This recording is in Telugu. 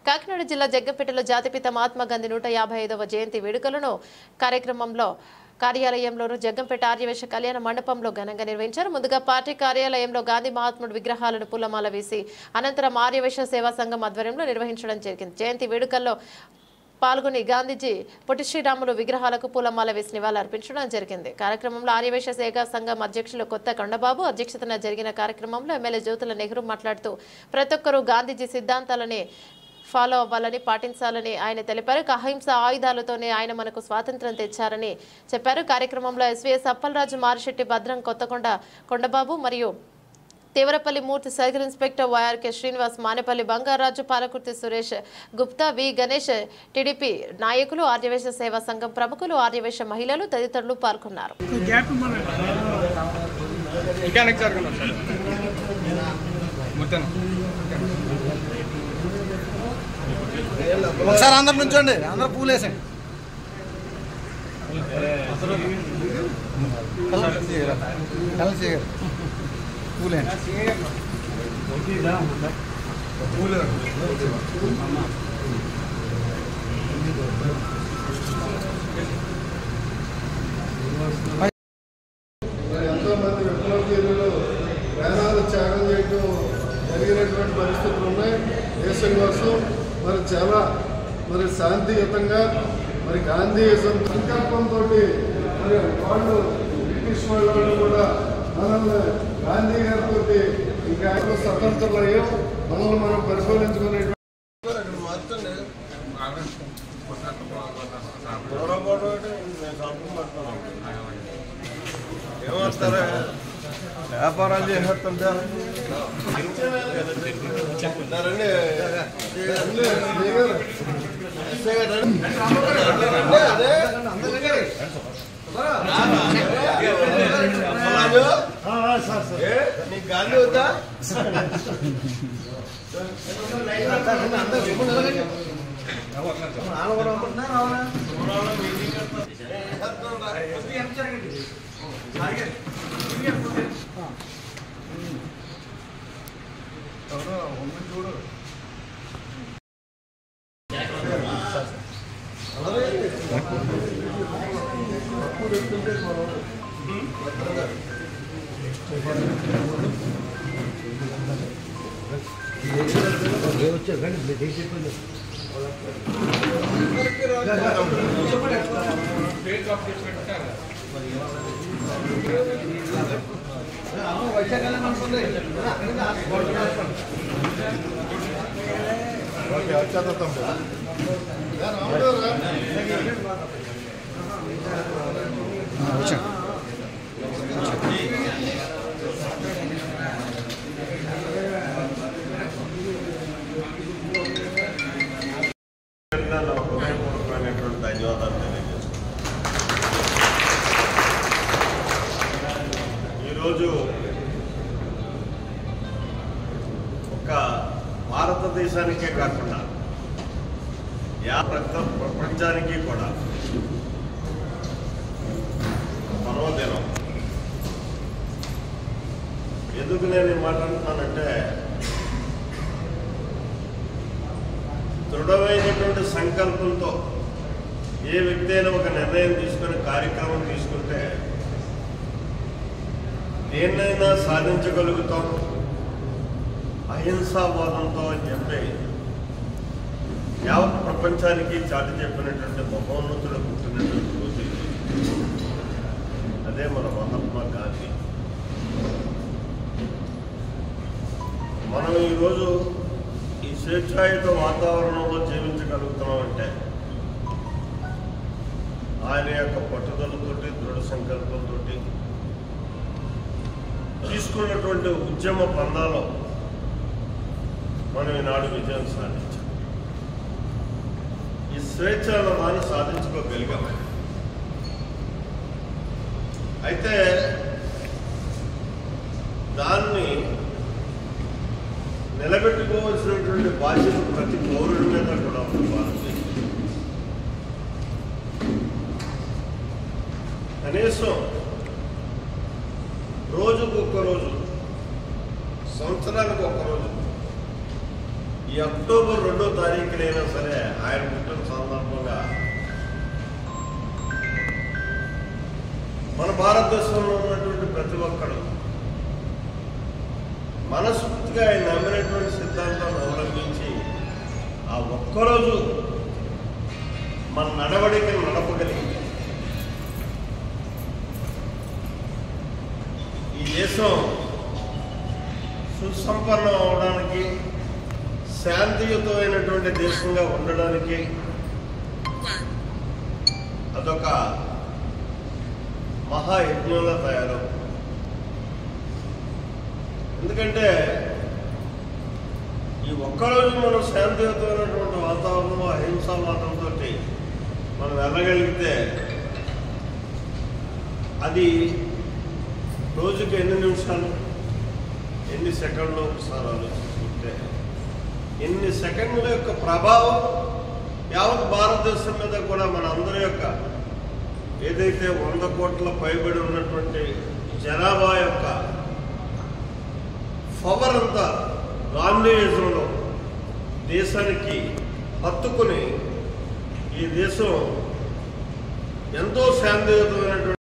కాకినాడ జిల్లా జగ్గంపేటలో జాతిపిత మహాత్మా గాంధీ 155వ జయంతి వేడుకలను కార్యాలయంలోను జగ్గంపేట ఆర్యవేశ కళ్యాణ మండపంలో ఘనంగా నిర్వహించారు. ముందుగా పార్టీ కార్యాలయంలో గాంధీ మహాత్ముడు విగ్రహాలను పూలమాల వేసి అనంతరం ఆర్యవేశ సేవా సంఘం ఆధ్వర్యంలో నిర్వహించడం జరిగింది. జయంతి వేడుకల్లో పాల్గొని గాంధీజీ పొట్టి శ్రీరాములు విగ్రహాలకు పూలమాల వేసి నివాళులర్పించడం జరిగింది. కార్యక్రమంలో ఆర్యవేశ సేవా సంఘం అధ్యక్షులు కొత్త కొండబాబు అధ్యక్షతన జరిగిన కార్యక్రమంలో ఎమ్మెల్యే జ్యోతుల నెహ్రూ మాట్లాడుతూ ప్రతి ఒక్కరూ గాంధీజీ సిద్ధాంతాలని ఫాలో అవ్వాలని పాటించాలని ఆయన తెలిపారు. అహింస ఆయుధాలతోనే ఆయన మనకు స్వాతంత్ర్యం తెచ్చారని చెప్పారు. కార్యక్రమంలో ఎస్వీఎస్ అప్పలరాజు, మారిశెట్టి భద్రం, కొత్తకొండ కొండబాబు మరియు Tevarapalli Murthy, circle inspector YRK Srinivas, Manepalli Bangaraju, Palakurthi Suresh, Gupta, V Ganesh, TDP నాయకులు, ఆర్యవేశ సేవా సంఘం ప్రముఖులు, ఆర్యవేశ మహిళలు తదితరులు పాల్గొన్నారు. ఒకసారి అందరు నుంచోండి, అందరు పూలేసండి. పూలేండి. ఎంతోమంది విప్లవీరులు ప్రాణాలు త్యాగం చేయడం జరిగినటువంటి పరిస్థితులు ఉన్నాయి. దేశం కోసం చాలా శాంతియుతంగా గాంధీయిజం సంకల్పంతో వాళ్ళు బ్రిటిష్ వాళ్ళు కూడా మనల్ని గాంధీ గారితో ఇంకా స్వతంత్రులు అయ్యాం. మనల్ని మనం పరిశోధించుకునేటువంటి ఏమవుతారా వ్యాపారాలు చేసేస్తుంటారు. నీకు గాంధీ వద్దా? చూడు ధన్యవాదాలు తెలియజేస్తున్నాను. ఈరోజు ఒక భారతదేశానికే కాకుండా ప్రపంచానికి కూడా పర్వదినం. ఎందుకు నేను ఈ మాట అంటున్నానంటే, దృఢమైనటువంటి సంకల్పంతో ఏ వ్యక్తి అయినా ఒక నిర్ణయం తీసుకుని కార్యక్రమం తీసుకుంటే దేన్నైనా సాధించగలుగుతాం అహింసావాదంతో అని చెప్పి యావత్ ప్రపంచానికి చాటి చెప్పినటువంటి మహోన్నతుడు పుట్టినటువంటి రోజు. అదే మన మహాత్మా గాంధీ. మనం ఈరోజు ఈ స్వేచ్ఛాయుత వాతావరణంలో జీవించగలుగుతున్నామంటే ఆయన యొక్క పట్టుదలతోటి, దృఢ సంకల్పంతో తీసుకున్నటువంటి ఉద్యమ బంధాలు మనం ఈనాడు విజయం సాధించాం. ఈ స్వేచ్ఛ దాన్ని సాధించుకోగలిగాం. అయితే దాన్ని నిలబెట్టుకోవాల్సినటువంటి బాధ్యత ప్రతి పౌరుడి మీద కూడా ఉంది. భారతదేశం కనీసం రోజుకు ఒక్కరోజు, సంవత్సరానికి ఒక్కరోజు, ఈ అక్టోబర్ 2వ తారీఖునైనా సరే ఆయన పుట్టిన సందర్భంగా మన భారతదేశంలో ఉన్నటువంటి ప్రతి ఒక్కరు మనస్ఫూర్తిగా ఆయన నమ్మినటువంటి సిద్ధాంతాన్ని అవలంబించి ఆ ఒక్కరోజు మన నడవడికను నడపగలిగింది. ఈ దేశం సుసంపన్నం అవడానికి, శాంతియుతమైనటువంటి దేశంగా ఉండడానికి అదొక మహాయజ్ఞంలా తయారవుతుంది. ఎందుకంటే ఈ ఒక్కరోజు మనం శాంతియుతమైనటువంటి వాతావరణం, అహింసావాదంతో మనం వెళ్ళగలిగితే అది రోజుకి ఎన్ని నిమిషాలు, ఎన్ని సెకండ్లు ఒకసారి ఆలోచించుకుంటే ఎన్ని సెకండ్ల యొక్క ప్రభావం యావత్ భారతదేశం మీద కూడా మన అందరి యొక్క ఏదైతే 100 కోట్ల పైబడి ఉన్నటువంటి జనాభా యొక్క పవర్ అంతా గాంధీయిజంలో దేశానికి హత్తుకుని ఈ దేశం ఎంతో శాంతియుతమైనటువంటి